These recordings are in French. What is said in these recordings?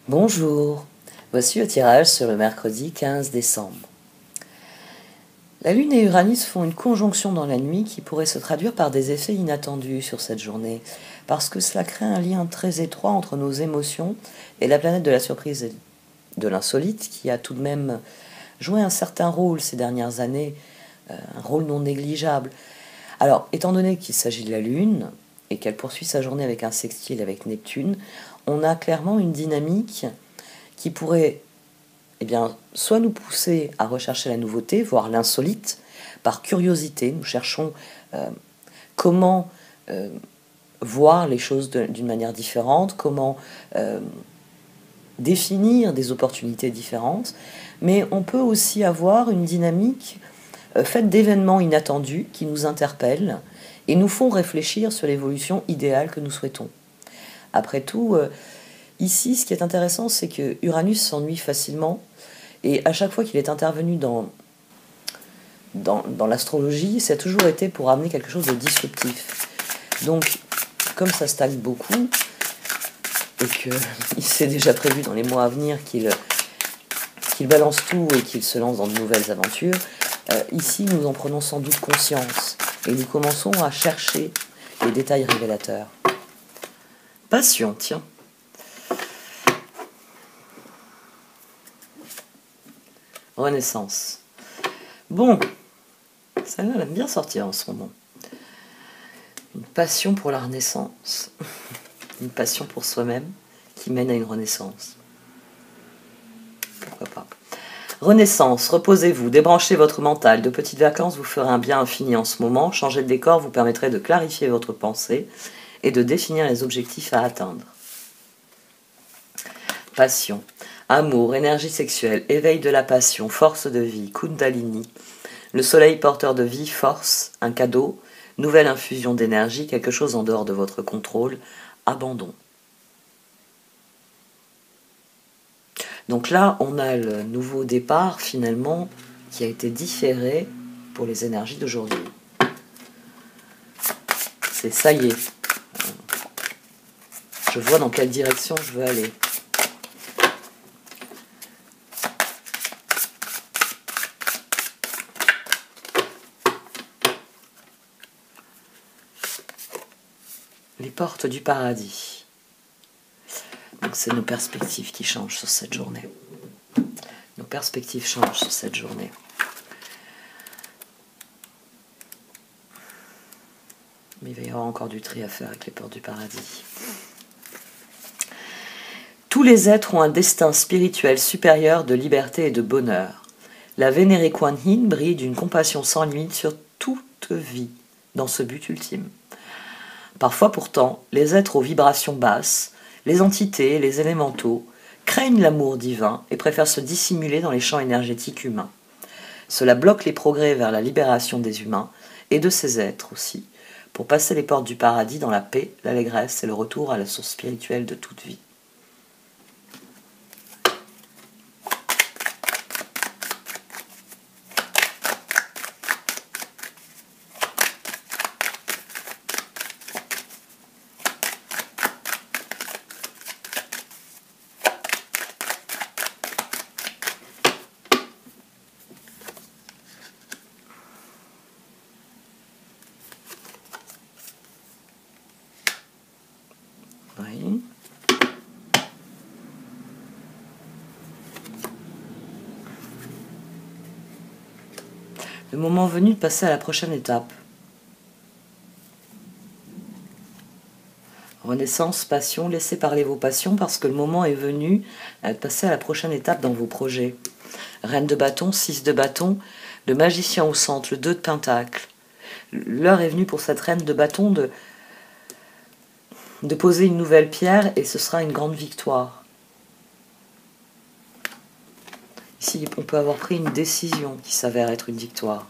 Bonjour, voici le tirage sur le mercredi 15 décembre. La Lune et Uranus font une conjonction dans la nuit qui pourrait se traduire par des effets inattendus sur cette journée, parce que cela crée un lien très étroit entre nos émotions et la planète de la surprise et de l'insolite, qui a tout de même joué un certain rôle ces dernières années, un rôle non négligeable. Alors, étant donné qu'il s'agit de la Lune, et qu'elle poursuit sa journée avec un sextile avec Neptune, on a clairement une dynamique qui pourrait soit nous pousser à rechercher la nouveauté, voire l'insolite, par curiosité. Nous cherchons comment voir les choses d'une manière différente, comment définir des opportunités différentes, mais on peut aussi avoir une dynamique faite d'événements inattendus qui nous interpellent et nous font réfléchir sur l'évolution idéale que nous souhaitons. Après tout, ici, ce qui est intéressant, c'est que Uranus s'ennuie facilement, et à chaque fois qu'il est intervenu dans l'astrologie, ça a toujours été pour amener quelque chose de disruptif. Donc, comme ça stagne beaucoup, et qu'il s'est déjà prévu dans les mois à venir qu'il balance tout et qu'il se lance dans de nouvelles aventures, ici nous en prenons sans doute conscience, et nous commençons à chercher les détails révélateurs. Passion, tiens. Renaissance. Bon, celle-là, elle aime bien sortir en ce moment. Une passion pour la renaissance. Une passion pour soi-même qui mène à une renaissance. Pourquoi pas. Renaissance, reposez-vous, débranchez votre mental. De petites vacances vous ferez un bien infini en ce moment. Changer de décor vous permettrait de clarifier votre pensée et de définir les objectifs à atteindre. Passion. Amour, énergie sexuelle, éveil de la passion, force de vie, Kundalini. Le soleil porteur de vie, force, un cadeau, nouvelle infusion d'énergie, quelque chose en dehors de votre contrôle, abandon. Donc là, on a le nouveau départ, finalement, qui a été différé pour les énergies d'aujourd'hui. C'est ça y est. Je vois dans quelle direction je veux aller. Les portes du paradis. Donc c'est nos perspectives qui changent sur cette journée. Nos perspectives changent sur cette journée. Mais il va y avoir encore du tri à faire avec les portes du paradis. Tous les êtres ont un destin spirituel supérieur de liberté et de bonheur. La vénérée Kuan Yin brille d'une compassion sans limite sur toute vie dans ce but ultime. Parfois pourtant, les êtres aux vibrations basses, les entités, les élémentaux, craignent l'amour divin et préfèrent se dissimuler dans les champs énergétiques humains. Cela bloque les progrès vers la libération des humains et de ces êtres aussi, pour passer les portes du paradis dans la paix, l'allégresse et le retour à la source spirituelle de toute vie. Oui. Le moment venu de passer à la prochaine étape. Renaissance, passion, laissez parler vos passions parce que le moment est venu de passer à la prochaine étape dans vos projets. Reine de bâton, 6 de bâton, le magicien au centre, le 2 de pentacle. L'heure est venue pour cette reine de bâton de poser une nouvelle pierre et ce sera une grande victoire. Ici, on peut avoir pris une décision qui s'avère être une victoire.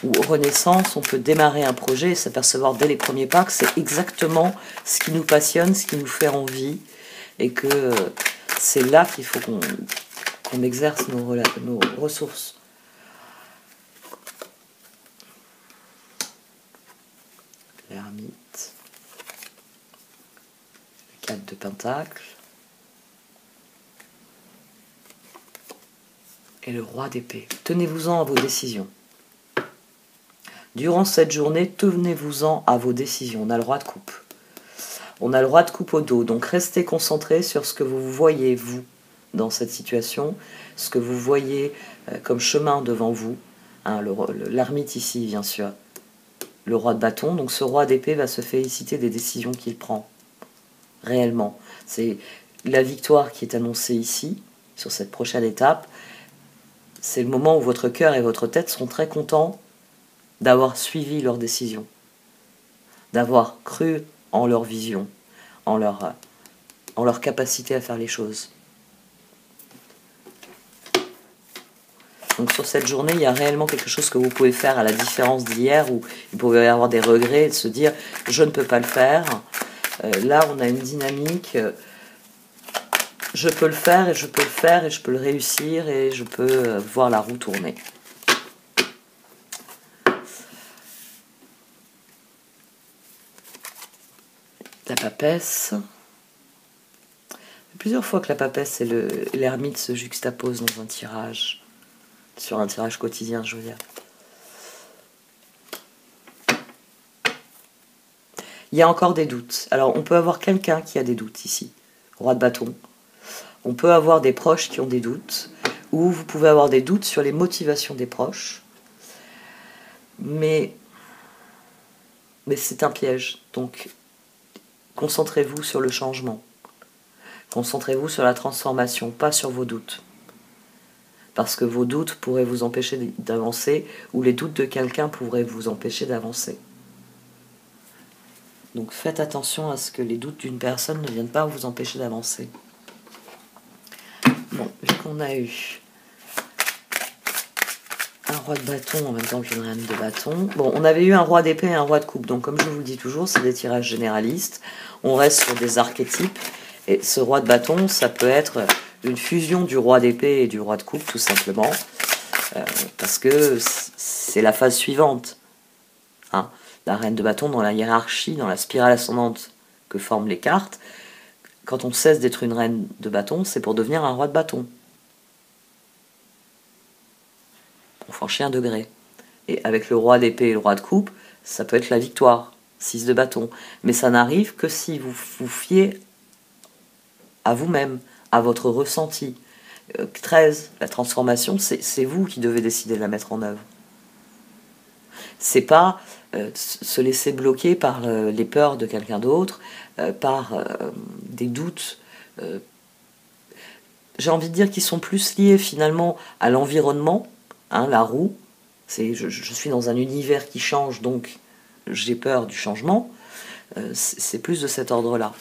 Ou Renaissance, on peut démarrer un projet et s'apercevoir dès les premiers pas que c'est exactement ce qui nous passionne, ce qui nous fait envie, et que c'est là qu'il faut qu'on exerce nos ressources. L'ermite, le 4 de pentacle, et le roi d'épée. Tenez-vous-en à vos décisions. Durant cette journée, tenez-vous-en à vos décisions. On a le roi de coupe. On a le roi de coupe au dos. Donc restez concentrés sur ce que vous voyez, vous, dans cette situation, ce que vous voyez comme chemin devant vous. Hein, l'ermite ici, bien sûr. Le roi de bâton. Donc ce roi d'épée va se féliciter des décisions qu'il prend. Réellement. C'est la victoire qui est annoncée ici, sur cette prochaine étape. C'est le moment où votre cœur et votre tête seront très contents d'avoir suivi leurs décisions, d'avoir cru en leur vision, en leur capacité à faire les choses. Donc sur cette journée, il y a réellement quelque chose que vous pouvez faire à la différence d'hier, où vous pouvez y avoir des regrets et de se dire « je ne peux pas le faire ». Là, on a une dynamique « je peux le faire et je peux le faire et je peux le réussir et je peux voir la roue tourner ». La papesse. Plusieurs fois que la papesse et l'ermite se juxtaposent dans un tirage, sur un tirage quotidien, je veux dire. Il y a encore des doutes. Alors, on peut avoir quelqu'un qui a des doutes ici, roi de bâton. On peut avoir des proches qui ont des doutes, ou vous pouvez avoir des doutes sur les motivations des proches. Mais c'est un piège, donc concentrez-vous sur le changement. Concentrez-vous sur la transformation, pas sur vos doutes. Parce que vos doutes pourraient vous empêcher d'avancer, ou les doutes de quelqu'un pourraient vous empêcher d'avancer. Donc faites attention à ce que les doutes d'une personne ne viennent pas vous empêcher d'avancer. Bon, vu qu'on a eu un roi de bâton en même temps qu'une reine de bâton. Bon, on avait eu un roi d'épée et un roi de coupe. Donc comme je vous le dis toujours, c'est des tirages généralistes. On reste sur des archétypes. Et ce roi de bâton, ça peut être une fusion du roi d'épée et du roi de coupe, tout simplement. Parce que c'est la phase suivante. Hein, la reine de bâton, dans la hiérarchie, dans la spirale ascendante que forment les cartes, quand on cesse d'être une reine de bâton, c'est pour devenir un roi de bâton. On franchit un degré. Et avec le roi d'épée et le roi de coupe, ça peut être la victoire, 6 de bâton. Mais ça n'arrive que si vous vous fiez à vous-même, à votre ressenti. 13, la transformation, c'est vous qui devez décider de la mettre en œuvre. C'est pas se laisser bloquer par les peurs de quelqu'un d'autre, par des doutes. J'ai envie de dire qu'ils sont plus liés finalement à l'environnement, hein, la roue. Je suis dans un univers qui change, donc j'ai peur du changement. C'est plus de cet ordre-là.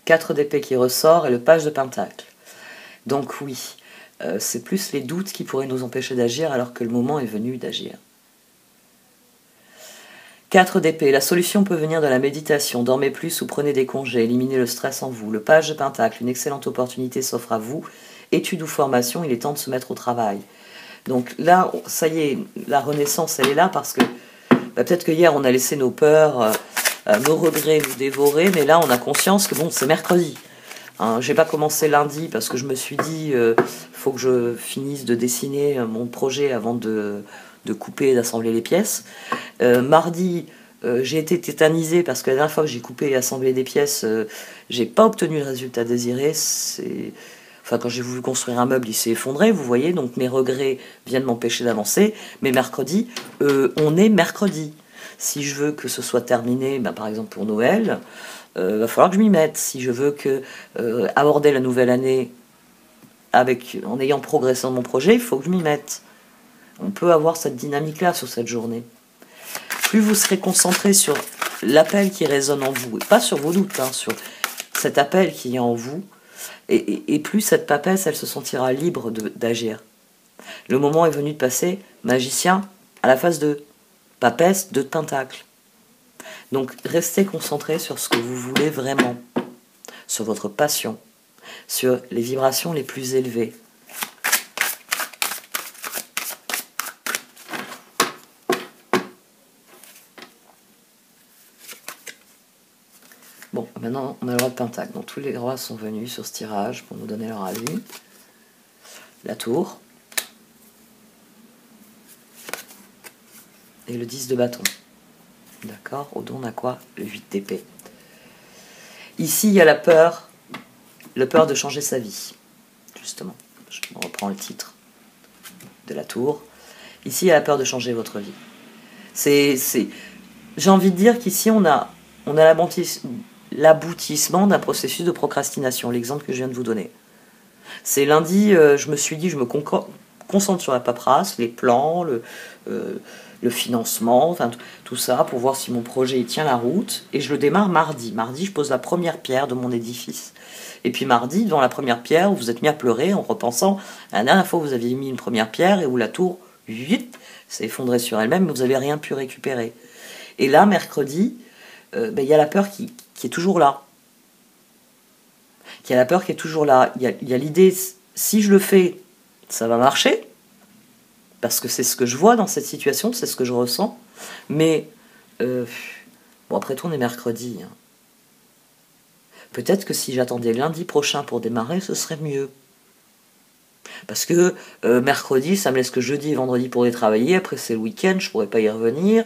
Quatre d'épée qui ressort et le page de pentacle. Donc oui, c'est plus les doutes qui pourraient nous empêcher d'agir alors que le moment est venu d'agir. 4 d'épée, la solution peut venir de la méditation, dormez plus ou prenez des congés, éliminez le stress en vous. Le page de pentacle, une excellente opportunité s'offre à vous. Études ou formation, il est temps de se mettre au travail. Donc là, ça y est, la renaissance, elle est là parce que peut-être que hier on a laissé nos peurs, nos regrets nous dévorer, mais là on a conscience que bon, c'est mercredi. Hein, j'ai pas commencé lundi parce que je me suis dit faut que je finisse de dessiner mon projet avant de couper et d'assembler les pièces. Mardi, j'ai été tétanisée parce que la dernière fois que j'ai coupé et assemblé des pièces, j'ai pas obtenu le résultat désiré. Enfin, quand j'ai voulu construire un meuble, il s'est effondré, vous voyez, donc mes regrets viennent m'empêcher d'avancer. Mais mercredi, on est mercredi. Si je veux que ce soit terminé, ben, par exemple pour Noël, va falloir que je m'y mette. Si je veux aborder la nouvelle année en ayant progressé dans mon projet, il faut que je m'y mette. On peut avoir cette dynamique-là sur cette journée. Plus vous serez concentré sur l'appel qui résonne en vous, et pas sur vos doutes, hein, sur cet appel qui est en vous, et plus cette papesse, elle se sentira libre d'agir. Le moment est venu de passer magicien à la phase 2. Papesse, 2 de pentacle. Donc restez concentré sur ce que vous voulez vraiment, sur votre passion, sur les vibrations les plus élevées. Bon, maintenant, on a le roi de Pentacle. Donc, tous les rois sont venus sur ce tirage pour nous donner leur avis. La tour. Et le 10 de bâton. D'accord? Au dos, on a quoi? Le 8 d'épée. Ici, il y a la peur de changer sa vie. Justement, je reprends le titre de la tour. Ici, il y a la peur de changer votre vie. J'ai envie de dire qu'ici, on a l'aboutissement d'un processus de procrastination, l'exemple que je viens de vous donner. C'est lundi, je me suis dit, je me concentre sur la paperasse, les plans, le financement, enfin tout ça, pour voir si mon projet tient la route. Et je le démarre mardi. Mardi, je pose la première pierre de mon édifice. Et puis mardi, devant la première pierre, vous vous êtes mis à pleurer en repensant à la dernière fois où vous aviez mis une première pierre et où la tour, vite, s'est effondrée sur elle-même, mais vous n'avez rien pu récupérer. Et là, mercredi, il y a la peur qui est toujours là. Il y a la peur qui est toujours là. Il y a l'idée, si je le fais, ça va marcher, parce que c'est ce que je vois dans cette situation, c'est ce que je ressens. Mais, bon, après tout, on est mercredi. Hein. Peut-être que si j'attendais lundi prochain pour démarrer, ce serait mieux. Parce que mercredi, ça me laisse que jeudi et vendredi pour y travailler. Après, c'est le week-end, je ne pourrais pas y revenir.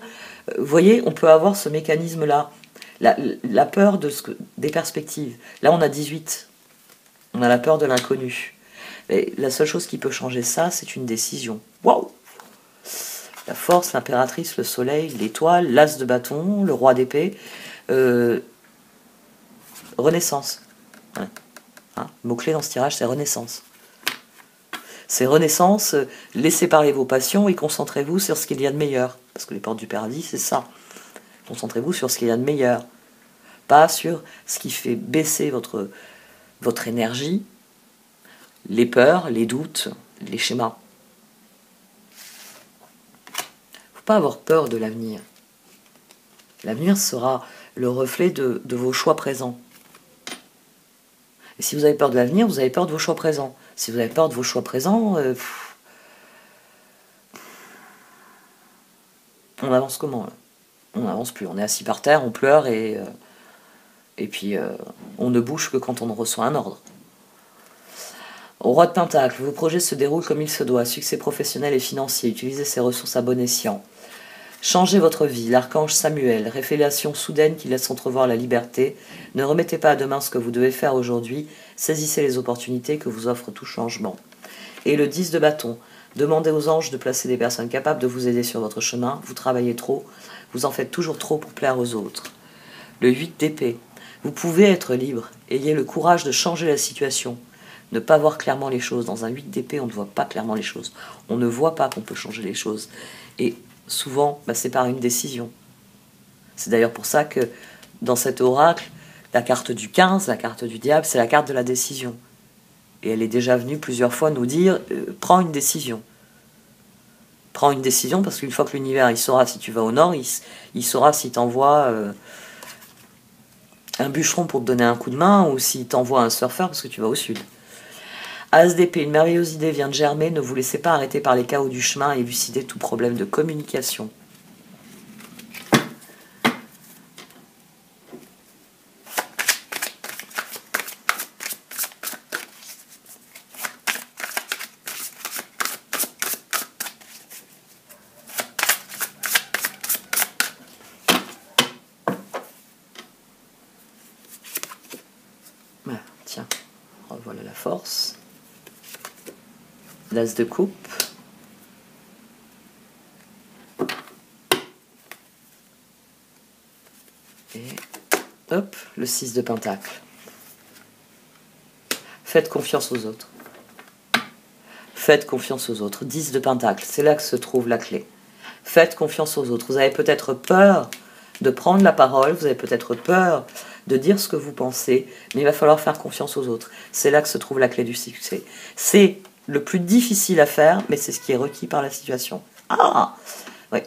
Vous voyez, on peut avoir ce mécanisme-là. La peur des perspectives. Là, on a 18. On a la peur de l'inconnu. Mais la seule chose qui peut changer ça, c'est une décision. Waouh! La force, l'impératrice, le soleil, l'étoile, l'as de bâton, le roi d'épée. Renaissance. Ouais. Hein, le mot-clé dans ce tirage, c'est renaissance. C'est renaissance, laissez parler vos passions et concentrez-vous sur ce qu'il y a de meilleur. Parce que les portes du paradis, c'est ça. Concentrez-vous sur ce qu'il y a de meilleur. Pas sur ce qui fait baisser votre énergie, les peurs, les doutes, les schémas. Il ne faut pas avoir peur de l'avenir. L'avenir sera le reflet de vos choix présents. Et si vous avez peur de l'avenir, vous avez peur de vos choix présents. Si vous avez peur de vos choix présents, on avance comment là? On n'avance plus. On est assis par terre, on pleure et puis on ne bouge que quand on reçoit un ordre. Au roi de Pentacle, vos projets se déroulent comme il se doit. Succès professionnel et financier. Utilisez ces ressources à bon escient. Changez votre vie, l'archange Samuel, révélation soudaine qui laisse entrevoir la liberté. Ne remettez pas à demain ce que vous devez faire aujourd'hui, saisissez les opportunités que vous offre tout changement. Et le 10 de bâton, demandez aux anges de placer des personnes capables de vous aider sur votre chemin, vous travaillez trop, vous en faites toujours trop pour plaire aux autres. Le 8 d'épée, vous pouvez être libre, ayez le courage de changer la situation. Ne pas voir clairement les choses. Dans un 8 d'épée, on ne voit pas clairement les choses. On ne voit pas qu'on peut changer les choses. Et souvent, c'est par une décision. C'est d'ailleurs pour ça que dans cet oracle, la carte du 15, la carte du diable, c'est la carte de la décision. Et elle est déjà venue plusieurs fois nous dire prends une décision. Prends une décision parce qu'une fois que l'univers il saura si tu vas au nord, il saura s'il t'envoie un bûcheron pour te donner un coup de main ou s'il t'envoie un surfeur parce que tu vas au sud. As d'épée, une merveilleuse idée vient de germer, ne vous laissez pas arrêter par les chaos du chemin et élucidez tout problème de communication. Ah, tiens, revoilà la force. L'as de coupe. Et hop, le 6 de pentacle. Faites confiance aux autres. Faites confiance aux autres. 10 de pentacle, c'est là que se trouve la clé. Faites confiance aux autres. Vous avez peut-être peur de prendre la parole, vous avez peut-être peur de dire ce que vous pensez, mais il va falloir faire confiance aux autres. C'est là que se trouve la clé du succès. C'est le plus difficile à faire, mais c'est ce qui est requis par la situation. Ah oui.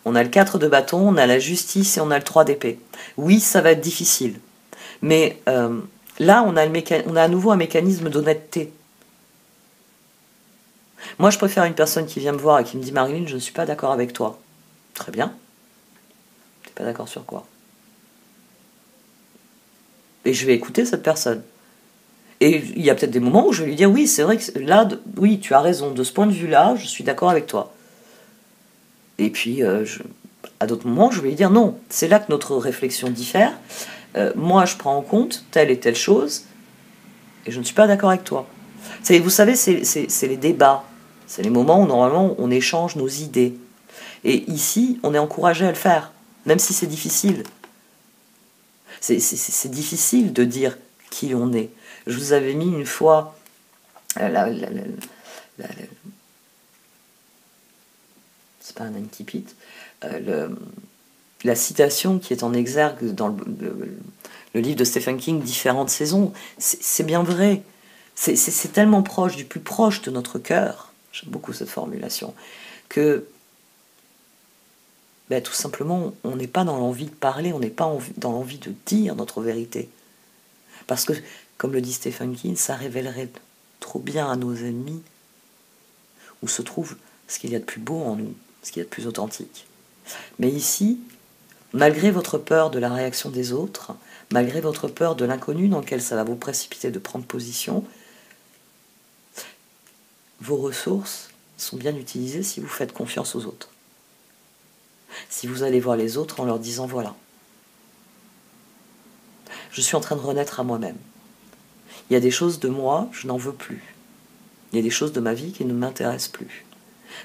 On a le 4 de bâton, on a la justice et on a le 3 d'épée. Oui, ça va être difficile. Mais là, on a à nouveau un mécanisme d'honnêteté. Moi, je préfère une personne qui vient me voir et qui me dit « Marilyn, je ne suis pas d'accord avec toi. » Très bien. Tu n'es pas d'accord sur quoi? Et je vais écouter cette personne. Et il y a peut-être des moments où je vais lui dire, oui, c'est vrai que là, oui, tu as raison, de ce point de vue-là, je suis d'accord avec toi. Et puis, à d'autres moments, je vais lui dire, non, c'est là que notre réflexion diffère. Moi, je prends en compte telle et telle chose, et je ne suis pas d'accord avec toi. Vous savez, c'est les débats. C'est les moments où, normalement, on échange nos idées. Et ici, on est encouragé à le faire, même si c'est difficile. C'est difficile de dire qui on est. Je vous avais mis une fois c'est pas un incipit, la citation qui est en exergue dans le livre de Stephen King, Différentes saisons. C'est bien vrai. C'est tellement proche, du plus proche de notre cœur, j'aime beaucoup cette formulation, que ben, tout simplement, on n'est pas dans l'envie de parler, on n'est pas dans l'envie de dire notre vérité. Parce que, comme le dit Stephen King, ça révélerait trop bien à nos ennemis où se trouve ce qu'il y a de plus beau en nous, ce qu'il y a de plus authentique. Mais ici, malgré votre peur de la réaction des autres, malgré votre peur de l'inconnu dans lequel ça va vous précipiter de prendre position, vos ressources sont bien utilisées si vous faites confiance aux autres. Si vous allez voir les autres en leur disant voilà, je suis en train de renaître à moi-même. Il y a des choses de moi, je n'en veux plus. Il y a des choses de ma vie qui ne m'intéressent plus.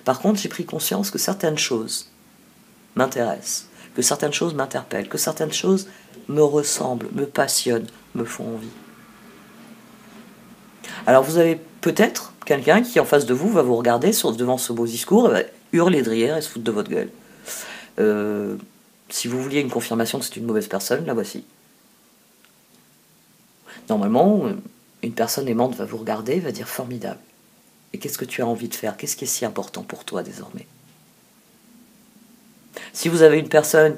Par contre, j'ai pris conscience que certaines choses m'intéressent, que certaines choses m'interpellent, que certaines choses me ressemblent, me passionnent, me font envie. Alors vous avez peut-être quelqu'un qui en face de vous va vous regarder devant ce beau discours et va hurler de rire et se foutre de votre gueule. Si vous vouliez une confirmation que c'est une mauvaise personne, la voici. Normalement, une personne aimante va vous regarder, va dire formidable. Et qu'est-ce que tu as envie de faire? Qu'est-ce qui est si important pour toi désormais? Si vous avez une personne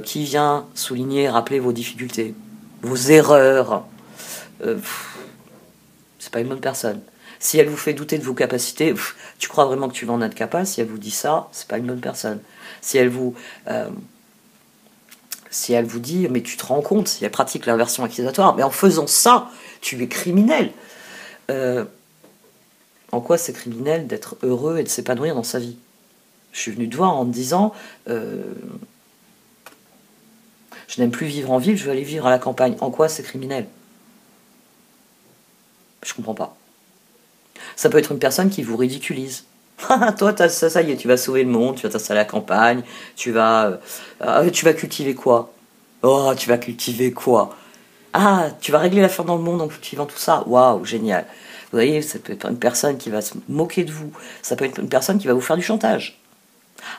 qui vient souligner, rappeler vos difficultés, vos erreurs, c'est pas une bonne personne. Si elle vous fait douter de vos capacités, tu crois vraiment que tu vas en être capable? Si elle vous dit ça, c'est pas une bonne personne. Si elle vous dit, mais tu te rends compte, si elle pratique l'inversion accusatoire, mais en faisant ça, tu es criminel. En quoi c'est criminel d'être heureux et de s'épanouir dans sa vie? Je suis venu te voir en te disant, je n'aime plus vivre en ville, je veux aller vivre à la campagne. En quoi c'est criminel? Je comprends pas. Ça peut être une personne qui vous ridiculise. Toi, ça y est, tu vas sauver le monde, tu vas t'installer à la campagne, tu vas cultiver quoi? Oh, tu vas cultiver quoi? Ah, tu vas régler l'affaire dans le monde en cultivant tout ça? Waouh, génial. Vous voyez, ça peut être une personne qui va se moquer de vous. Ça peut être une personne qui va vous faire du chantage.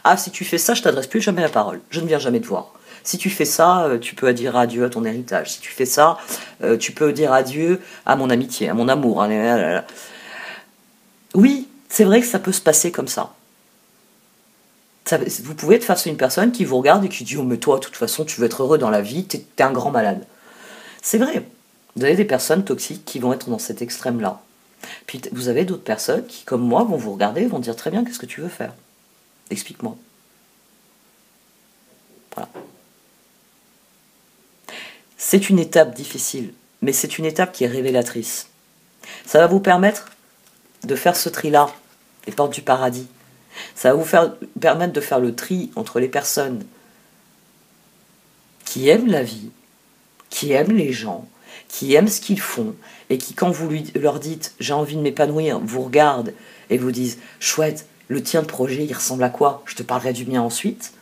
Ah, si tu fais ça, je t'adresse plus jamais la parole. Je ne viens jamais te voir. Si tu fais ça, tu peux dire adieu à ton héritage. Si tu fais ça, tu peux dire adieu à mon amitié, à mon amour. Oui, c'est vrai que ça peut se passer comme ça. Vous pouvez être face à une personne qui vous regarde et qui dit « Oh, mais toi, de toute façon, tu veux être heureux dans la vie, t'es un grand malade. » C'est vrai. Vous avez des personnes toxiques qui vont être dans cet extrême-là. Puis vous avez d'autres personnes qui, comme moi, vont vous regarder et vont dire « Très bien, qu'est-ce que tu veux faire? Explique-moi. » Voilà. C'est une étape difficile, mais c'est une étape qui est révélatrice. Ça va vous permettre de faire ce tri-là, les portes du paradis. Ça va vous permettre de faire le tri entre les personnes qui aiment la vie, qui aiment les gens, qui aiment ce qu'ils font, et qui, quand vous leur dites « j'ai envie de m'épanouir », vous regardent et vous disent « chouette, le tien de projet, il ressemble à quoi? Je te parlerai du mien ensuite ».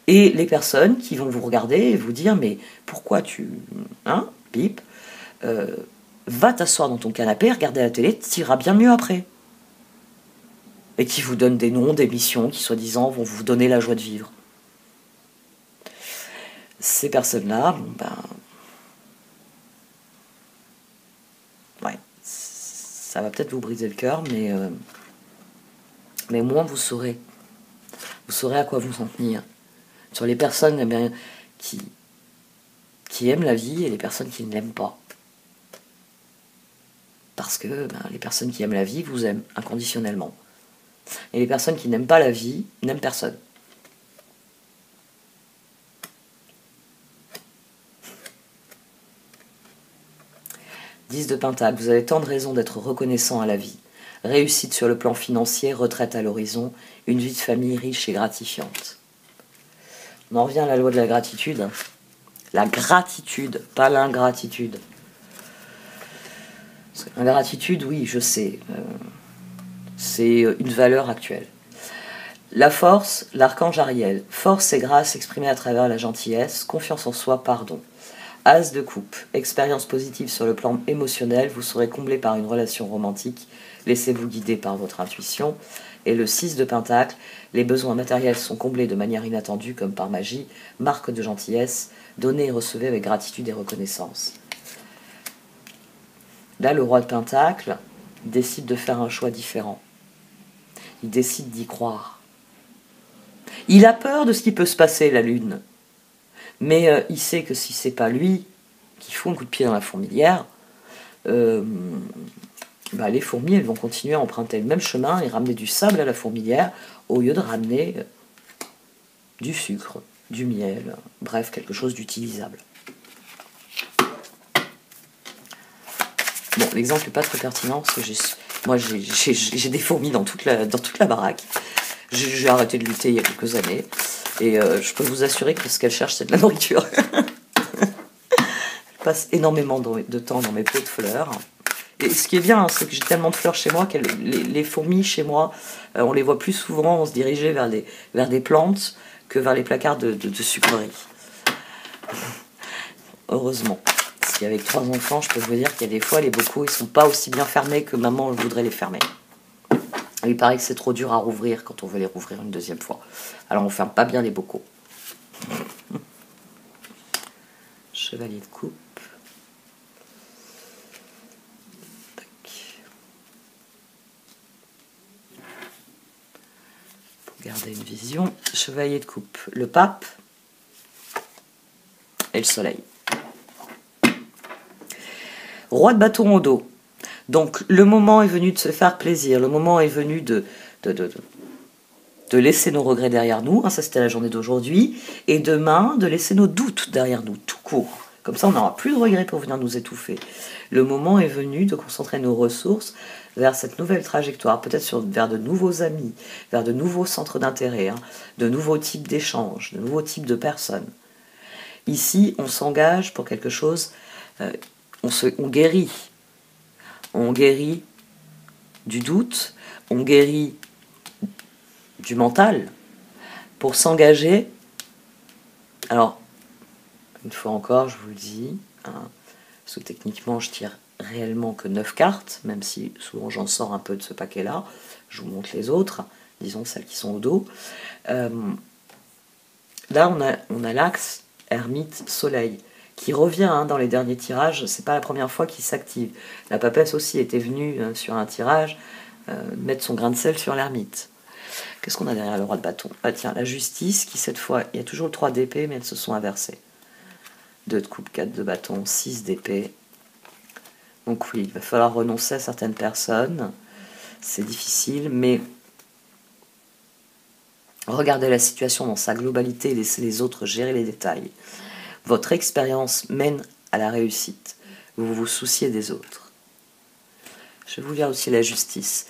Et les personnes qui vont vous regarder et vous dire « mais pourquoi tu... hein, pipe, va t'asseoir dans ton canapé, regarder la télé, t'iras bien mieux après ». Et qui vous donnent des noms, des missions qui, soi-disant, vont vous donner la joie de vivre. Ces personnes-là, ouais, ça va peut-être vous briser le cœur, mais au moins vous saurez à quoi vous en tenir. Sur les personnes qui aiment la vie et les personnes qui ne l'aiment pas. Parce que les personnes qui aiment la vie vous aiment inconditionnellement. Et les personnes qui n'aiment pas la vie n'aiment personne. 10 de Pentacle, vous avez tant de raisons d'être reconnaissant à la vie. Réussite sur le plan financier, retraite à l'horizon, une vie de famille riche et gratifiante. On en revient à la loi de la gratitude. La gratitude, pas l'ingratitude. L'ingratitude, oui, je sais, c'est une valeur actuelle. La force, l'archange Ariel. Force et grâce exprimée à travers la gentillesse, confiance en soi, pardon. As de coupe, expérience positive sur le plan émotionnel, vous serez comblé par une relation romantique, laissez-vous guider par votre intuition. Et le 6 de Pentacle, les besoins matériels sont comblés de manière inattendue comme par magie, marque de gentillesse, donnez et recevez avec gratitude et reconnaissance. Là, le roi de Pentacle décide de faire un choix différent. Il décide d'y croire. Il a peur de ce qui peut se passer, la lune. Mais il sait que si c'est pas lui qui fout un coup de pied dans la fourmilière, les fourmis elles vont continuer à emprunter le même chemin et ramener du sable à la fourmilière au lieu de ramener du sucre, du miel, bref, quelque chose d'utilisable. Bon, l'exemple n'est pas très pertinent parce que j'ai des fourmis dans toute la baraque. J'ai arrêté de lutter il y a quelques années. Et je peux vous assurer que ce qu'elle cherche, c'est de la nourriture. Elle passe énormément de temps dans mes pots de fleurs. Et ce qui est bien, c'est que j'ai tellement de fleurs chez moi que les fourmis chez moi, on les voit plus souvent se diriger vers des plantes que vers les placards de sucreries. Heureusement. Parce qu'avec 3 enfants, je peux vous dire qu'il y a des fois, les bocaux, ils sont pas aussi bien fermés que maman voudrait les fermer. Il paraît que c'est trop dur à rouvrir quand on veut les rouvrir une deuxième fois. Alors on ferme pas bien les bocaux. Chevalier de coupe. Tac. Pour garder une vision. Chevalier de coupe. Le pape et le soleil. Roi de bâton au dos. Donc le moment est venu de se faire plaisir, le moment est venu de laisser nos regrets derrière nous, ça c'était la journée d'aujourd'hui, et demain de laisser nos doutes derrière nous, tout court. Comme ça on n'aura plus de regrets pour venir nous étouffer. Le moment est venu de concentrer nos ressources vers cette nouvelle trajectoire, peut-être vers de nouveaux amis, vers de nouveaux centres d'intérêt, de nouveaux types d'échanges, de nouveaux types de personnes. Ici on s'engage pour quelque chose, on guérit. On guérit du doute, on guérit du mental pour s'engager. Alors, une fois encore, je vous le dis, parce que techniquement, je tire réellement que 9 cartes, même si souvent j'en sors un peu de ce paquet-là. Je vous montre les autres, disons celles qui sont au dos. Là, on a l'axe ermite soleil qui revient dans les derniers tirages. C'est pas la première fois qu'il s'active. La papesse aussi était venue sur un tirage mettre son grain de sel sur l'ermite. Qu'est-ce qu'on a derrière le roi de bâton? Ah tiens, la justice qui cette fois, il y a toujours le 3 d'épée mais elles se sont inversées. 2 de coupe, 4 de bâton, 6 d'épée. Donc oui, il va falloir renoncer à certaines personnes. C'est difficile, mais regardez la situation dans sa globalité et laissez les autres gérer les détails. Votre expérience mène à la réussite. Vous vous souciez des autres. Je vais vous lire aussi la justice.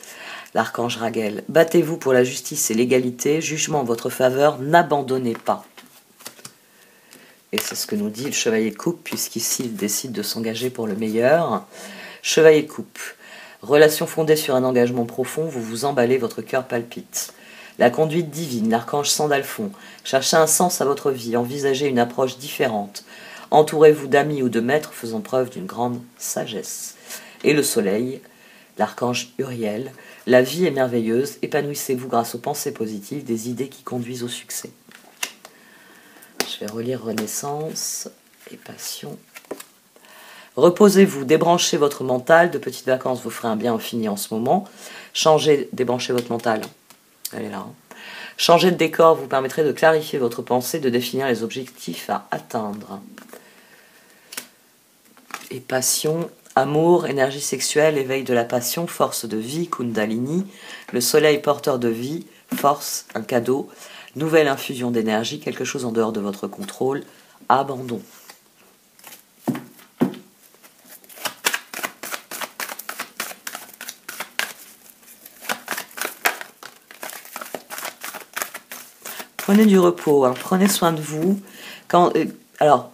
L'archange Raguel. Battez-vous pour la justice et l'égalité. Jugement en votre faveur. N'abandonnez pas. Et c'est ce que nous dit le chevalier de coupe, puisqu'ici il décide de s'engager pour le meilleur. Chevalier de coupe. Relation fondée sur un engagement profond. Vous vous emballez, votre cœur palpite. La conduite divine, l'archange Sandalphon. Cherchez un sens à votre vie, envisagez une approche différente. Entourez-vous d'amis ou de maîtres faisant preuve d'une grande sagesse. Et le soleil, l'archange Uriel. La vie est merveilleuse, épanouissez-vous grâce aux pensées positives, des idées qui conduisent au succès. Je vais relire Renaissance et Passion. Reposez-vous, débranchez votre mental, de petites vacances vous ferez un bien infini en ce moment. Débranchez votre mental. Elle est là. Changer de décor vous permettrait de clarifier votre pensée, de définir les objectifs à atteindre. Et passion, amour, énergie sexuelle, éveil de la passion, force de vie, Kundalini, le soleil porteur de vie, force, un cadeau, nouvelle infusion d'énergie, quelque chose en dehors de votre contrôle, abandon. prenez du repos, hein, prenez soin de vous. Alors,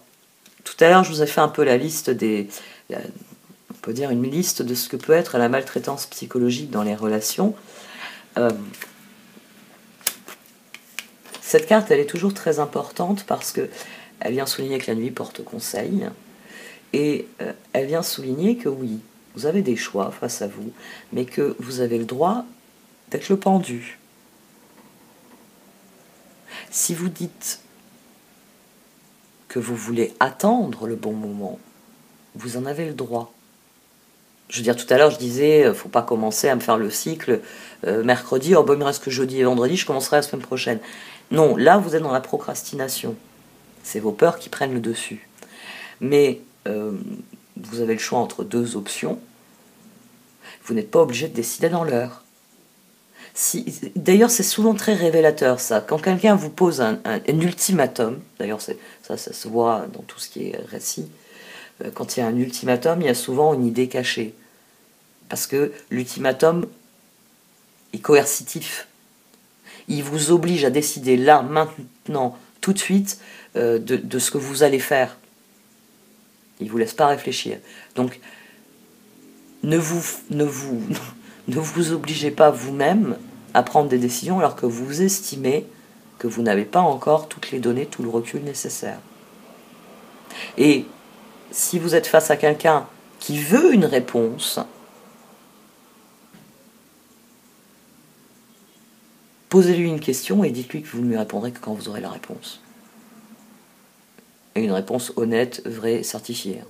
tout à l'heure, je vous ai fait un peu la liste on peut dire une liste de ce que peut être la maltraitance psychologique dans les relations. Cette carte, elle est toujours très importante parce que elle vient souligner que la nuit porte conseil et elle vient souligner que oui, vous avez des choix face à vous, mais que vous avez le droit d'être le pendu. Si vous dites que vous voulez attendre le bon moment, vous en avez le droit. Je veux dire, tout à l'heure, je disais, faut pas commencer à me faire le cycle mercredi, oh bon, il me reste que jeudi et vendredi, je commencerai la semaine prochaine. Non, là, vous êtes dans la procrastination. C'est vos peurs qui prennent le dessus. Mais vous avez le choix entre deux options. Vous n'êtes pas obligé de décider dans l'heure. D'ailleurs, c'est souvent très révélateur, ça. Quand quelqu'un vous pose un ultimatum, d'ailleurs, ça se voit dans tout ce qui est récit, quand il y a un ultimatum, il y a souvent une idée cachée. Parce que l'ultimatum est coercitif. Il vous oblige à décider là, maintenant, tout de suite, de ce que vous allez faire. Il ne vous laisse pas réfléchir. Donc, ne vous obligez pas vous-même à prendre des décisions alors que vous estimez que vous n'avez pas encore toutes les données, tout le recul nécessaire. Et si vous êtes face à quelqu'un qui veut une réponse, posez-lui une question et dites-lui que vous ne lui répondrez que quand vous aurez la réponse. Et une réponse honnête, vraie, certifiée.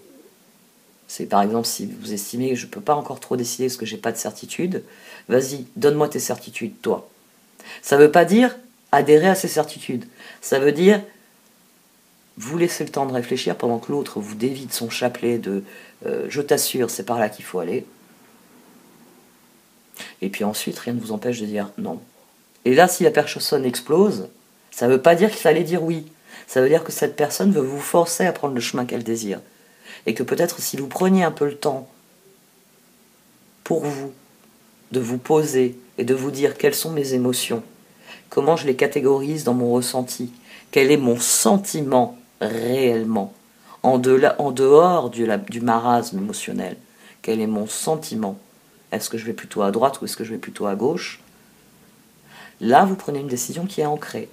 C'est par exemple si vous estimez que je ne peux pas encore trop décider parce que j'ai pas de certitude, vas-y, donne-moi tes certitudes, toi. Ça ne veut pas dire adhérer à ces certitudes. Ça veut dire vous laisser le temps de réfléchir pendant que l'autre vous dévide son chapelet de je t'assure, c'est par là qu'il faut aller. Et puis ensuite, rien ne vous empêche de dire non. Et là, si la personne explose, ça ne veut pas dire qu'il fallait dire oui. Ça veut dire que cette personne veut vous forcer à prendre le chemin qu'elle désire. Et que peut-être si vous preniez un peu le temps pour vous, de vous poser et de vous dire quelles sont mes émotions, comment je les catégorise dans mon ressenti, quel est mon sentiment réellement, en dehors du marasme émotionnel, quel est mon sentiment, est-ce que je vais plutôt à droite ou est-ce que je vais plutôt à gauche? Là, vous prenez une décision qui est ancrée.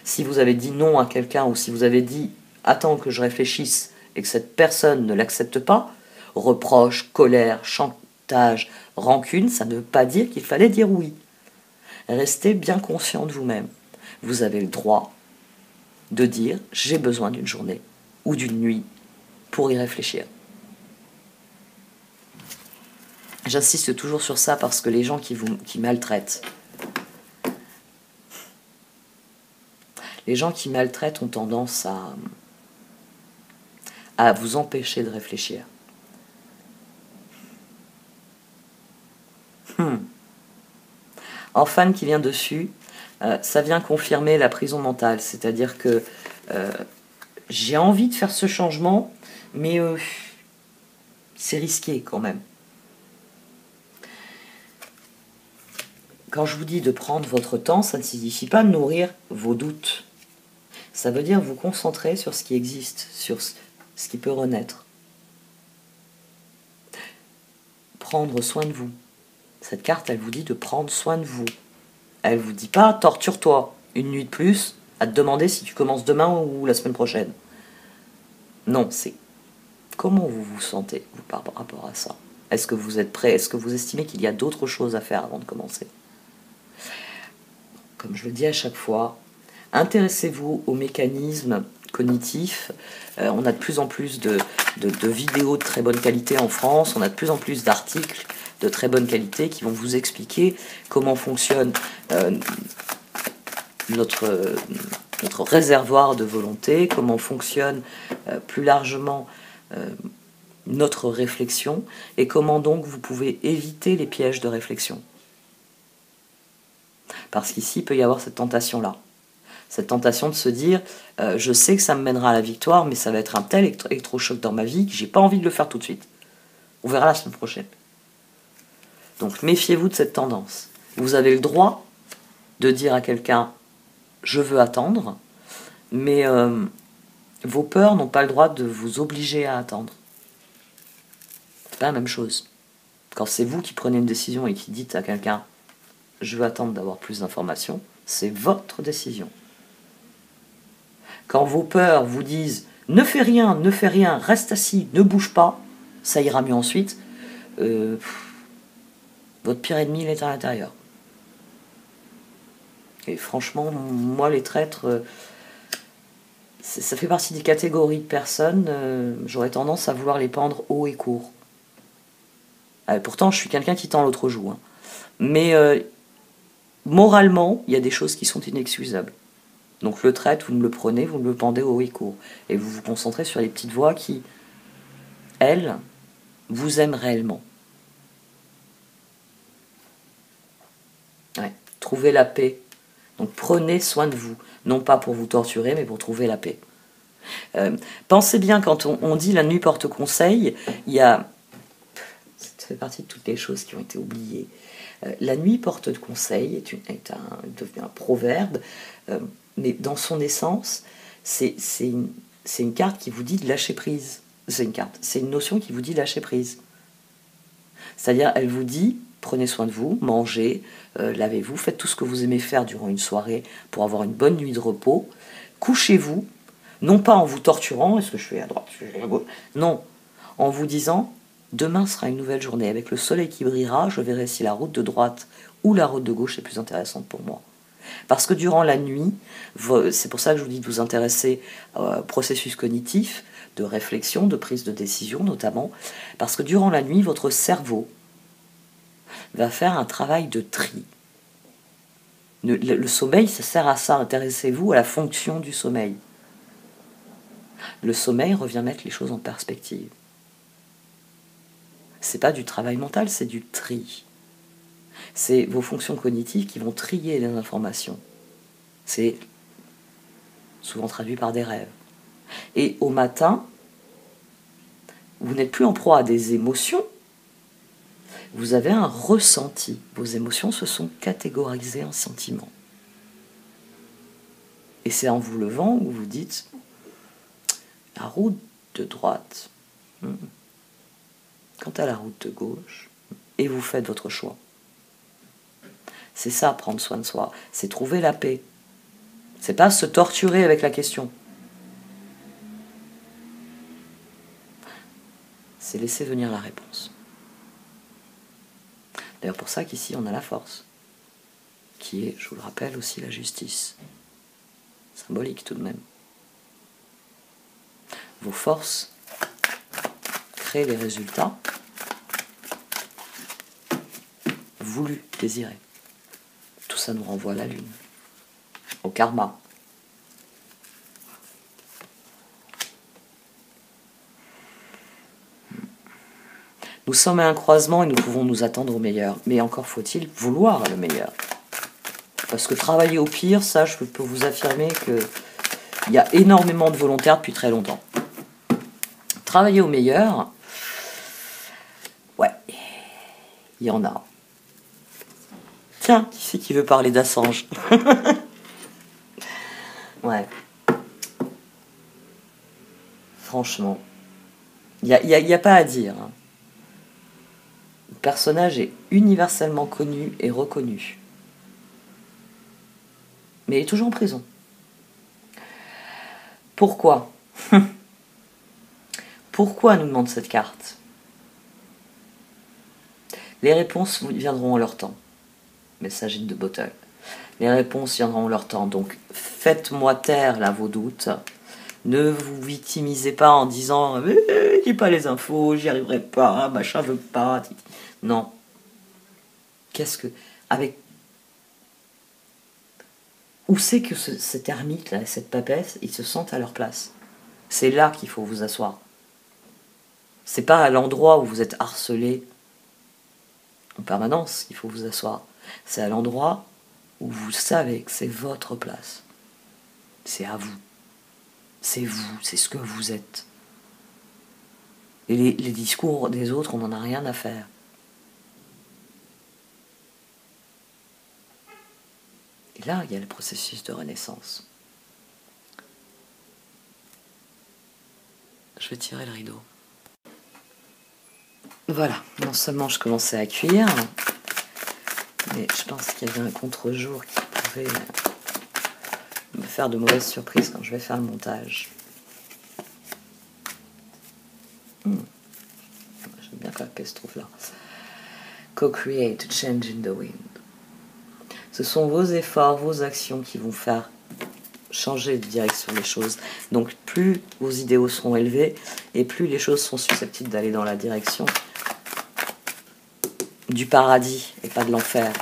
Si vous avez dit non à quelqu'un ou si vous avez dit « attends que je réfléchisse » et que cette personne ne l'accepte pas, reproche, colère, chantage, rancune, ça ne veut pas dire qu'il fallait dire oui. Restez bien conscient de vous-même. Vous avez le droit de dire « j'ai besoin d'une journée ou d'une nuit pour y réfléchir ». J'insiste toujours sur ça parce que les gens qui maltraitent, les gens qui maltraitent ont tendance à vous empêcher de réfléchir. En fan qui vient dessus, ça vient confirmer la prison mentale, c'est-à-dire que j'ai envie de faire ce changement, mais c'est risqué quand même. Quand je vous dis de prendre votre temps, ça ne signifie pas nourrir vos doutes. Ça veut dire vous concentrer sur ce qui existe, sur ce qui peut renaître. Prendre soin de vous. Cette carte, elle vous dit de prendre soin de vous. Elle vous dit pas torture-toi une nuit de plus à te demander si tu commences demain ou la semaine prochaine. Non, c'est comment vous vous sentez vous, par rapport à ça. Est-ce que vous êtes prêt? Est-ce que vous estimez qu'il y a d'autres choses à faire avant de commencer? Comme je le dis à chaque fois, intéressez-vous aux mécanismes cognitifs. On a de plus en plus de vidéos de très bonne qualité en France. On a de plus en plus d'articles de très bonne qualité qui vont vous expliquer comment fonctionne notre réservoir de volonté, comment fonctionne plus largement notre réflexion et comment donc vous pouvez éviter les pièges de réflexion. Parce qu'ici, il peut y avoir cette tentation-là. Cette tentation de se dire je sais que ça me mènera à la victoire, mais ça va être un tel électrochoc dans ma vie que j'ai pas envie de le faire tout de suite. On verra la semaine prochaine. Donc méfiez-vous de cette tendance. Vous avez le droit de dire à quelqu'un je veux attendre, mais vos peurs n'ont pas le droit de vous obliger à attendre. C'est pas la même chose. Quand c'est vous qui prenez une décision et qui dites à quelqu'un « je veux attendre d'avoir plus d'informations », c'est votre décision. Quand vos peurs vous disent « ne fais rien, reste assis, ne bouge pas », ça ira mieux ensuite, votre pire ennemi, il est à l'intérieur. Et franchement, moi, les traîtres, ça fait partie des catégories de personnes, j'aurais tendance à vouloir les pendre haut et court. Pourtant, je suis quelqu'un qui tend l'autre joue. Hein. Mais moralement, il y a des choses qui sont inexcusables. Donc le traître, vous me le prenez, vous me le pendez haut et court. Et vous vous concentrez sur les petites voix qui, elles, vous aiment réellement. Ouais. Trouvez la paix. Donc prenez soin de vous. Non pas pour vous torturer, mais pour trouver la paix. Pensez bien, quand on dit la nuit porte conseil, il y a... Ça fait partie de toutes les choses qui ont été oubliées. La nuit porte conseil est un proverbe, mais dans son essence, c'est une carte qui vous dit de lâcher prise. C'est une notion qui vous dit de lâcher prise. C'est-à-dire, elle vous dit, prenez soin de vous, mangez, lavez-vous, faites tout ce que vous aimez faire durant une soirée pour avoir une bonne nuit de repos, couchez-vous, non pas en vous torturant, est-ce que je suis à droite, est-ce que je suis à gauche, non, en vous disant, demain sera une nouvelle journée, avec le soleil qui brillera, je verrai si la route de droite ou la route de gauche est plus intéressante pour moi. Parce que durant la nuit, c'est pour ça que je vous dis de vous intéresser au processus cognitif, de réflexion, de prise de décision notamment, parce que durant la nuit, votre cerveau va faire un travail de tri. Le sommeil, ça sert à ça. Intéressez-vous à la fonction du sommeil. Le sommeil revient mettre les choses en perspective. C'est pas du travail mental, c'est du tri. C'est vos fonctions cognitives qui vont trier les informations. C'est souvent traduit par des rêves. Et au matin, vous n'êtes plus en proie à des émotions, vous avez un ressenti. Vos émotions se sont catégorisées en sentiments. Et c'est en vous levant où vous dites la route de droite, quant à la route de gauche, et vous faites votre choix. C'est ça, prendre soin de soi. C'est trouver la paix. C'est pas se torturer avec la question. C'est laisser venir la réponse. D'ailleurs, pour ça qu'ici, on a la force, qui est, je vous le rappelle, aussi la justice. Symbolique tout de même. Vos forces créent les résultats voulus, désirés. Tout ça nous renvoie à la lune, au karma. Nous sommes à un croisement et nous pouvons nous attendre au meilleur. Mais encore faut-il vouloir le meilleur. Parce que travailler au pire, ça, je peux vous affirmer qu'il y a énormément de volontaires depuis très longtemps. Travailler au meilleur, ouais, il y en a. Tiens, qui c'est qui veut parler d'Assange? Ouais. Franchement, il n'y a pas à dire. Hein. Le personnage est universellement connu et reconnu. Mais il est toujours en prison. Pourquoi? Pourquoi nous demande cette carte? Les réponses viendront en leur temps. Message de Bottle. Les réponses viendront en leur temps. Donc, faites-moi taire là vos doutes. Ne vous victimisez pas en disant « j'ai pas les infos, j'y arriverai pas, machin veut pas. » Non. Qu'est-ce que... Avec... Où c'est que cet ermite, là, cette papesse, ils se sentent à leur place? C'est là qu'il faut vous asseoir. C'est pas à l'endroit où vous êtes harcelé en permanence qu'il faut vous asseoir. C'est à l'endroit où vous savez que c'est votre place. C'est à vous. C'est vous, c'est ce que vous êtes. Et les discours des autres, on n'en a rien à faire. Et là, il y a le processus de renaissance. Je vais tirer le rideau. Voilà, non seulement je commençais à cuire, mais je pense qu'il y avait un contre-jour qui pouvait me faire de mauvaises surprises quand je vais faire le montage. J'aime bien quand elle se trouve là. Co-create, change in the wind. Ce sont vos efforts, vos actions qui vont faire changer de direction les choses. Donc plus vos idéaux seront élevés et plus les choses sont susceptibles d'aller dans la direction du paradis et pas de l'enfer.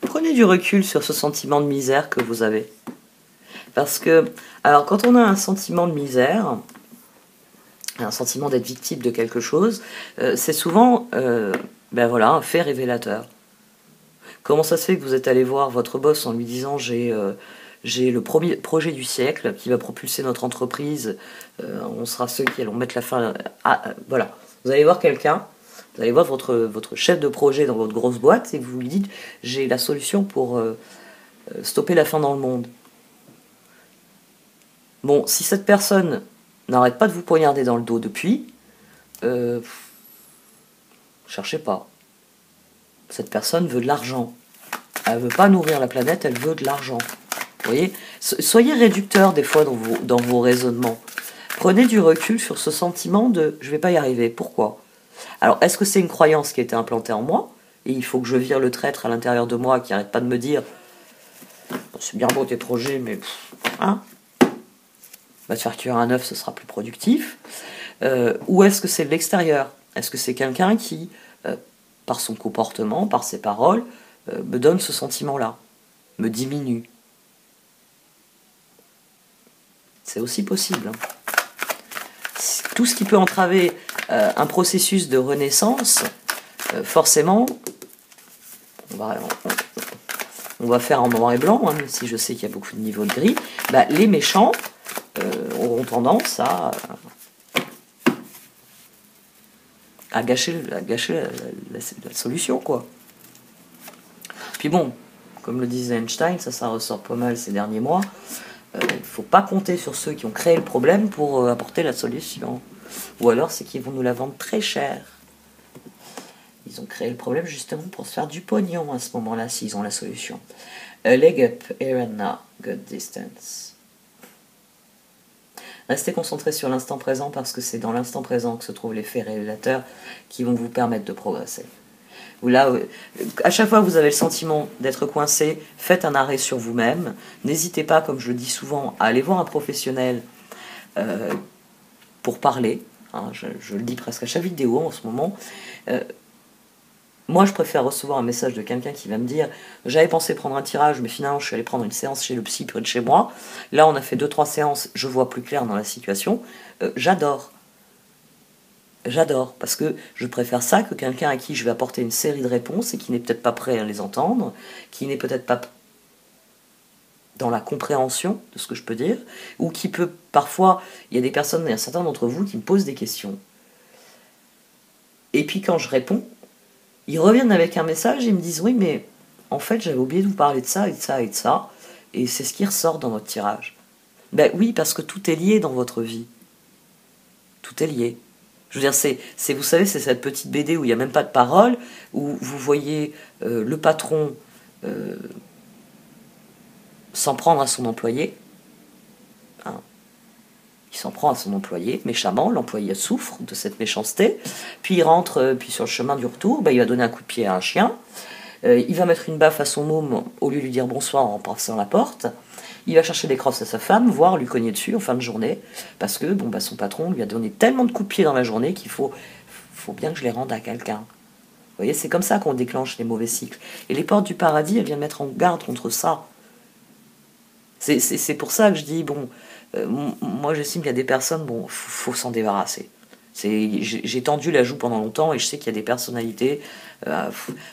Prenez du recul sur ce sentiment de misère que vous avez. Parce que, alors quand on a un sentiment de misère, un sentiment d'être victime de quelque chose, c'est souvent ben voilà, un fait révélateur. Comment ça se fait que vous êtes allé voir votre boss en lui disant j'ai le premier projet du siècle qui va propulser notre entreprise, on sera ceux qui allons mettre la fin voilà, vous allez voir quelqu'un, vous allez voir votre chef de projet dans votre grosse boîte et vous lui dites j'ai la solution pour stopper la faim dans le monde. Bon, si cette personne n'arrête pas de vous poignarder dans le dos depuis, cherchez pas. Cette personne veut de l'argent. Elle veut pas nourrir la planète, elle veut de l'argent. Vous voyez, soyez réducteur des fois dans vos raisonnements. Prenez du recul sur ce sentiment de « je vais pas y arriver ». Pourquoi? Alors, est-ce que c'est une croyance qui a été implantée en moi et il faut que je vire le traître à l'intérieur de moi qui arrête pas de me dire « c'est bien beau tes projets, mais hein, va te faire cuire un œuf, ce sera plus productif ». Ou est-ce que c'est de l'extérieur? Est-ce que c'est quelqu'un qui, par son comportement, par ses paroles, me donne ce sentiment-là, me diminue? C'est aussi possible. Tout ce qui peut entraver un processus de renaissance, forcément, on va faire en noir et blanc, hein, même si je sais qu'il y a beaucoup de niveaux de gris, bah, les méchants auront tendance à gâcher la solution, quoi. Puis bon, comme le disait Einstein, ça ressort pas mal ces derniers mois, il ne faut pas compter sur ceux qui ont créé le problème pour apporter la solution. Ou alors c'est qu'ils vont nous la vendre très cher. Ils ont créé le problème justement pour se faire du pognon à ce moment-là, s'ils ont la solution. A leg up, here and now, good distance. Restez concentrés sur l'instant présent parce que c'est dans l'instant présent que se trouvent les faits révélateurs qui vont vous permettre de progresser. Là, à chaque fois que vous avez le sentiment d'être coincé, faites un arrêt sur vous-même. N'hésitez pas, comme je le dis souvent, à aller voir un professionnel pour parler. Hein, je le dis presque à chaque vidéo en ce moment. Moi, je préfère recevoir un message de quelqu'un qui va me dire « J'avais pensé prendre un tirage, mais finalement, je suis allé prendre une séance chez le psy près de chez moi. Là, on a fait 2-3 séances, je vois plus clair dans la situation. » J'adore. J'adore, parce que je préfère ça que quelqu'un à qui je vais apporter une série de réponses et qui n'est peut-être pas prêt à les entendre, qui n'est peut-être pas dans la compréhension de ce que je peux dire, ou qui peut parfois, il y a des personnes, il y a certains d'entre vous qui me posent des questions. Et puis quand je réponds, ils reviennent avec un message et ils me disent « Oui, mais en fait, j'avais oublié de vous parler de ça et de ça et de ça, et c'est ce qui ressort dans votre tirage. » Ben oui, parce que tout est lié dans votre vie. Tout est lié. Je veux dire, vous savez, c'est cette petite BD où il n'y a même pas de parole, où vous voyez le patron s'en prendre à son employé. Hein. Il s'en prend à son employé, méchamment, l'employé souffre de cette méchanceté, puis il rentre, puis sur le chemin du retour, il va donner un coup de pied à un chien, il va mettre une baffe à son môme au lieu de lui dire bonsoir en passant la porte, il va chercher des crosses à sa femme, voire lui cogner dessus en fin de journée, parce que son patron lui a donné tellement de coups de pied dans la journée qu'il faut bien que je les rende à quelqu'un. Vous voyez, c'est comme ça qu'on déclenche les mauvais cycles. Et les portes du paradis, elles viennent mettre en garde contre ça. C'est pour ça que je dis, moi j'estime qu'il y a des personnes, faut s'en débarrasser. J'ai tendu la joue pendant longtemps et je sais qu'il y a des personnalités,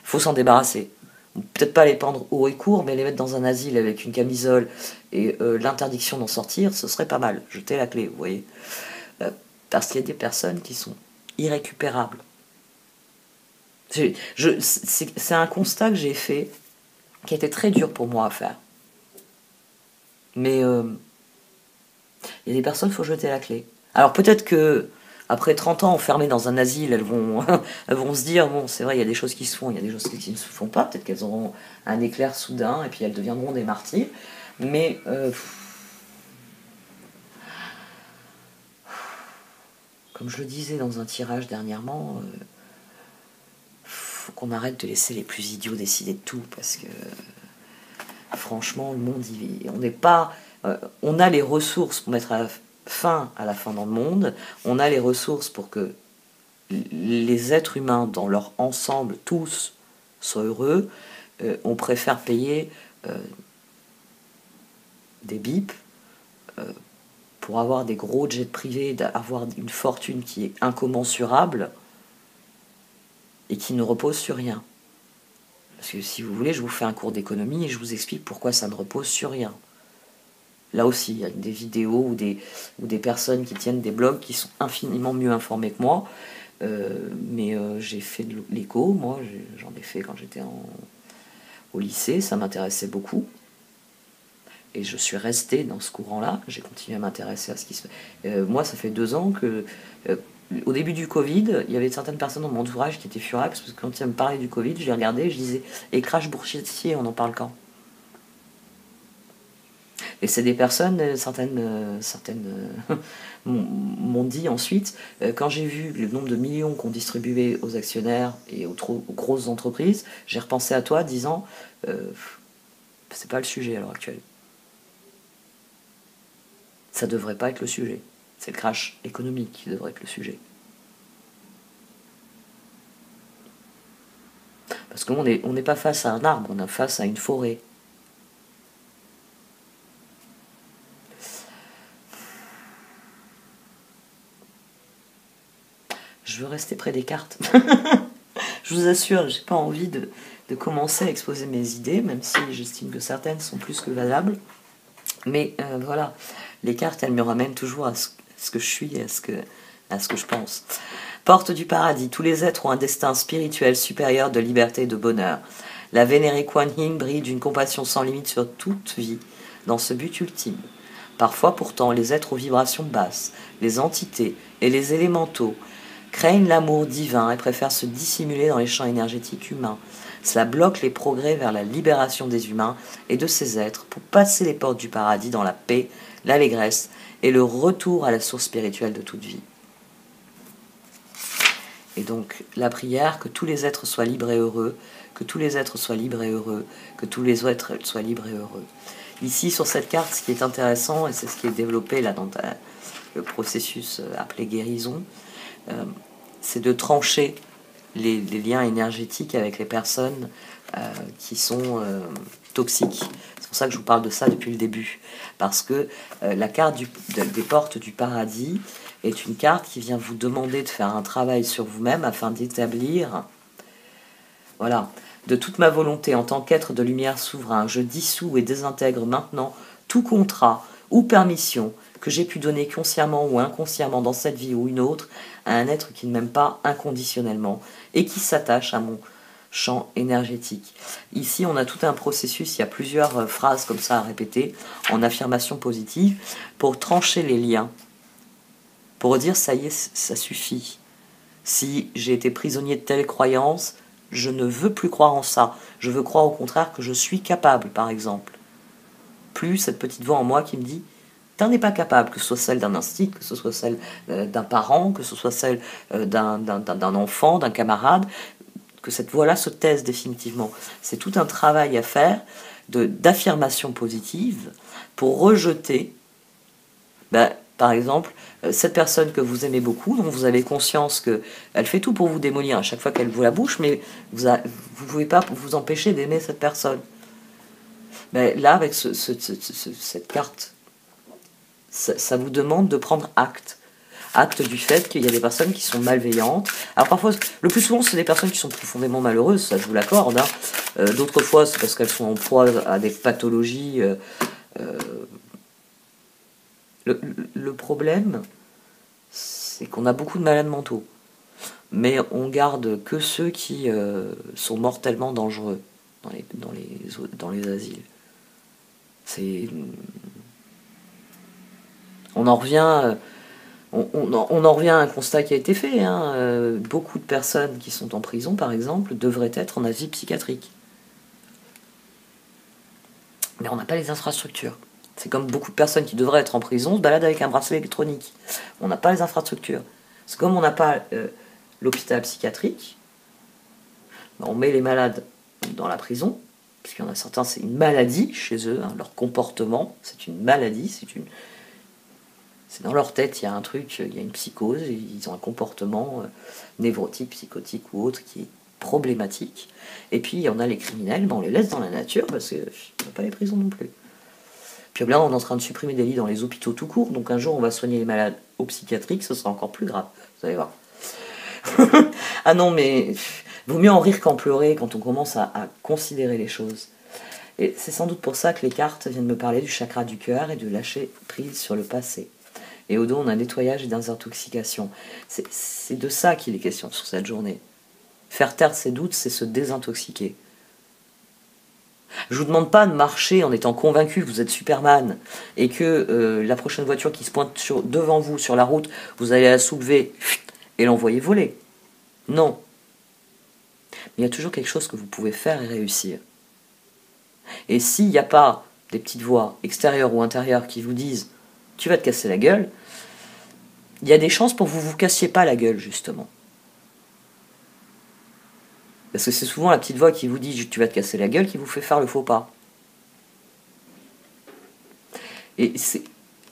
faut s'en débarrasser. peut-être pas les pendre haut et court, mais les mettre dans un asile avec une camisole et l'interdiction d'en sortir, ce serait pas mal. Jeter la clé, vous voyez. Parce qu'il y a des personnes qui sont irrécupérables. C'est un constat que j'ai fait, qui était très dur pour moi à faire. Mais il y a des personnes, il faut jeter la clé. Alors peut-être que après 30 ans enfermées dans un asile, elles vont se dire, bon, c'est vrai, il y a des choses qui se font, il y a des choses qui ne se font pas, peut-être qu'elles auront un éclair soudain, et puis elles deviendront des martyrs. Mais comme je le disais dans un tirage dernièrement, faut qu'on arrête de laisser les plus idiots décider de tout, parce que franchement, le monde, on n'est pas... on a les ressources pour mettre fin à la faim dans le monde, on a les ressources pour que les êtres humains dans leur ensemble, tous, soient heureux. On préfère payer des bips pour avoir des gros jets privés, d'avoir une fortune qui est incommensurable et qui ne repose sur rien. Parce que si vous voulez, je vous fais un cours d'économie et je vous explique pourquoi ça ne repose sur rien. Là aussi, il y a des vidéos ou des personnes qui tiennent des blogs qui sont infiniment mieux informés que moi. Mais j'ai fait de l'éco, moi j'en ai fait quand j'étais au lycée, ça m'intéressait beaucoup. Et je suis restée dans ce courant-là, j'ai continué à m'intéresser à ce qui se fait. Moi, ça fait 2 ans que... au début du Covid, il y avait certaines personnes dans mon entourage qui étaient furieuses, parce que quand ils me parlaient du Covid, je les regardais et je disais « Et crash boursier, on en parle quand ?» Et c'est des personnes, certaines m'ont dit ensuite, quand j'ai vu le nombre de millions qu'on distribuait aux actionnaires et aux grosses entreprises, j'ai repensé à toi disant, c'est pas le sujet à l'heure actuelle. Ça devrait pas être le sujet. C'est le crash économique qui devrait être le sujet. Parce qu'on n'est pas face à un arbre, on est face à une forêt. Je veux rester près des cartes. Je vous assure, j'ai pas envie de commencer à exposer mes idées, même si j'estime que certaines sont plus que valables. Mais voilà, les cartes, elles me ramènent toujours à ce que je suis et à ce que je pense. Porte du paradis, tous les êtres ont un destin spirituel supérieur de liberté et de bonheur. La vénérée Kuan Yin brille d'une compassion sans limite sur toute vie, dans ce but ultime. Parfois pourtant, les êtres aux vibrations basses, les entités et les élémentaux, craignent l'amour divin et préfèrent se dissimuler dans les champs énergétiques humains. Cela bloque les progrès vers la libération des humains et de ces êtres pour passer les portes du paradis dans la paix, l'allégresse et le retour à la source spirituelle de toute vie. Et donc, la prière, que tous les êtres soient libres et heureux, que tous les êtres soient libres et heureux, que tous les êtres soient libres et heureux. Ici, sur cette carte, ce qui est intéressant, et c'est ce qui est développé là dans le processus appelé guérison, c'est de trancher les liens énergétiques avec les personnes qui sont toxiques. C'est pour ça que je vous parle de ça depuis le début. Parce que la carte des portes du paradis est une carte qui vient vous demander de faire un travail sur vous-même afin d'établir, voilà, de toute ma volonté en tant qu'être de lumière souverain, je dissous et désintègre maintenant tout contrat ou permission que j'ai pu donner consciemment ou inconsciemment dans cette vie ou une autre à un être qui ne m'aime pas inconditionnellement et qui s'attache à mon champ énergétique. Ici, on a tout un processus, il y a plusieurs phrases comme ça à répéter en affirmation positive pour trancher les liens, pour dire ça y est, ça suffit. Si j'ai été prisonnier de telle croyance, je ne veux plus croire en ça. Je veux croire au contraire que je suis capable, par exemple. Plus cette petite voix en moi qui me dit tu n'en es pas capable, que ce soit celle d'un instinct, que ce soit celle d'un parent, que ce soit celle d'un enfant, d'un camarade, que cette voix-là se taise définitivement. C'est tout un travail à faire d'affirmation positive pour rejeter, par exemple, cette personne que vous aimez beaucoup, dont vous avez conscience qu'elle fait tout pour vous démolir à chaque fois qu'elle vous la bouche, mais vous ne pouvez pas vous empêcher d'aimer cette personne. Là, avec cette carte, ça vous demande de prendre acte. acte du fait qu'il y a des personnes qui sont malveillantes. Alors parfois, le plus souvent, c'est des personnes qui sont profondément malheureuses, ça je vous l'accorde. Hein. D'autres fois, c'est parce qu'elles sont en proie à des pathologies. Le problème, c'est qu'on a beaucoup de malades mentaux. Mais on garde que ceux qui sont mortellement dangereux dans les asiles. On en revient... On en revient à un constat qui a été fait. Hein. Beaucoup de personnes qui sont en prison, par exemple, devraient être en asile psychiatrique. Mais on n'a pas les infrastructures. C'est comme beaucoup de personnes qui devraient être en prison se baladent avec un bracelet électronique. On n'a pas les infrastructures. C'est comme on n'a pas l'hôpital psychiatrique, on met les malades dans la prison, parce qu'il y en a certains, c'est une maladie chez eux, hein, leur comportement, c'est une maladie, c'est dans leur tête, il y a un truc, il y a une psychose, ils ont un comportement névrotique, psychotique ou autre qui est problématique. Et puis, il y en a les criminels, on les laisse dans la nature, parce qu'il n'y a pas les prisons non plus. Puis là, on est en train de supprimer des lits dans les hôpitaux tout court, donc un jour, on va soigner les malades au psychiatrique, ce sera encore plus grave, vous allez voir. Ah non, mais vaut mieux en rire qu'en pleurer quand on commence à considérer les choses. Et c'est sans doute pour ça que les cartes viennent me parler du chakra du cœur et de lâcher prise sur le passé. Et au dos, on a un nettoyage et désintoxication. C'est de ça qu'il est question sur cette journée. Faire taire ses doutes, c'est se désintoxiquer. Je vous demande pas de marcher en étant convaincu que vous êtes Superman et que la prochaine voiture qui se pointe devant vous sur la route, vous allez la soulever et l'envoyer voler. Non. Mais il y a toujours quelque chose que vous pouvez faire et réussir. Et s'il n'y a pas des petites voix extérieures ou intérieures qui vous disent « tu vas te casser la gueule », il y a des chances pour que vous ne vous cassiez pas la gueule, justement. Parce que c'est souvent la petite voix qui vous dit « tu vas te casser la gueule » qui vous fait faire le faux pas. Et c'est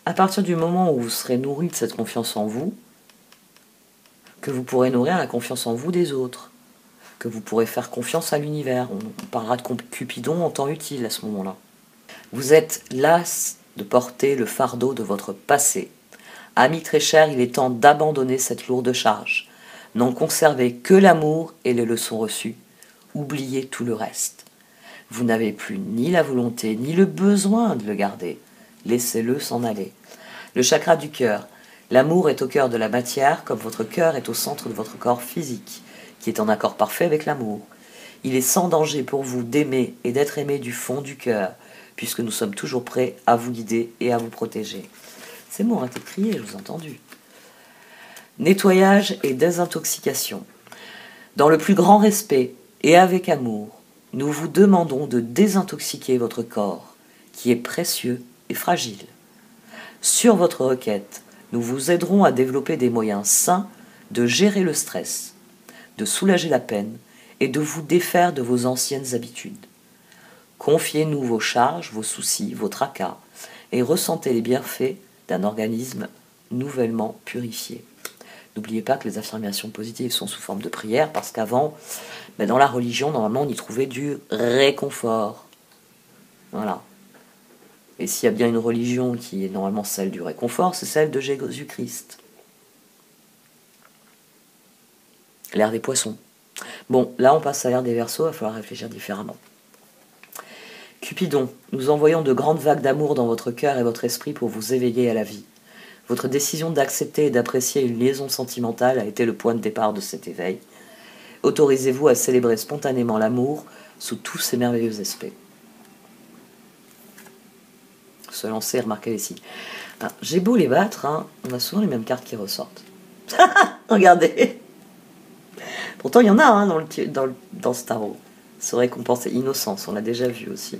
à partir du moment où vous serez nourri de cette confiance en vous que vous pourrez nourrir la confiance en vous des autres, que vous pourrez faire confiance à l'univers. On parlera de Cupidon en temps utile à ce moment-là. Vous êtes las de porter le fardeau de votre passé. Amis très chers, il est temps d'abandonner cette lourde charge. N'en conservez que l'amour et les leçons reçues. Oubliez tout le reste. Vous n'avez plus ni la volonté ni le besoin de le garder. Laissez-le s'en aller. Le chakra du cœur. L'amour est au cœur de la matière, comme votre cœur est au centre de votre corps physique, qui est en accord parfait avec l'amour. Il est sans danger pour vous d'aimer et d'être aimé du fond du cœur, puisque nous sommes toujours prêts à vous guider et à vous protéger. Ces mots ont été criés, je vous ai entendu. Nettoyage et désintoxication. Dans le plus grand respect et avec amour, nous vous demandons de désintoxiquer votre corps, qui est précieux et fragile. Sur votre requête, nous vous aiderons à développer des moyens sains de gérer le stress, de soulager la peine et de vous défaire de vos anciennes habitudes. Confiez-nous vos charges, vos soucis, vos tracas et ressentez les bienfaits d'un organisme nouvellement purifié. N'oubliez pas que les affirmations positives sont sous forme de prière parce qu'avant, dans la religion, normalement, on y trouvait du réconfort. Voilà. Et s'il y a bien une religion qui est normalement celle du réconfort, c'est celle de Jésus-Christ. L'ère des poissons. Bon, là on passe à l'ère des Verseaux, il va falloir réfléchir différemment. Cupidon, nous envoyons de grandes vagues d'amour dans votre cœur et votre esprit pour vous éveiller à la vie. Votre décision d'accepter et d'apprécier une liaison sentimentale a été le point de départ de cet éveil. Autorisez-vous à célébrer spontanément l'amour sous tous ses merveilleux aspects. Se lancer et remarquer les signes. J'ai beau les battre, on a souvent les mêmes cartes qui ressortent. Regardez. Pourtant, il y en a dans ce tarot. Se récompenser. Innocence, on l'a déjà vu aussi.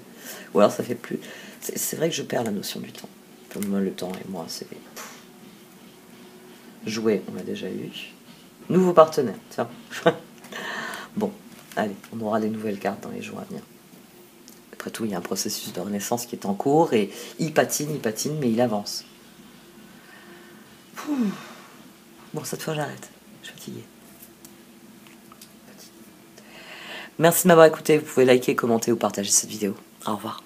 Ou alors ça fait plus... C'est vrai que je perds la notion du temps. Pour moi, le temps et moi, c'est... Jouer, on l'a déjà eu. Nouveau partenaire, tiens. Bon, allez, on aura des nouvelles cartes dans les jours à venir. Après tout, il y a un processus de renaissance qui est en cours et il patine, mais il avance. Bon, cette fois, j'arrête. Je suis fatiguée. Merci de m'avoir écouté. Vous pouvez liker, commenter ou partager cette vidéo. Au revoir.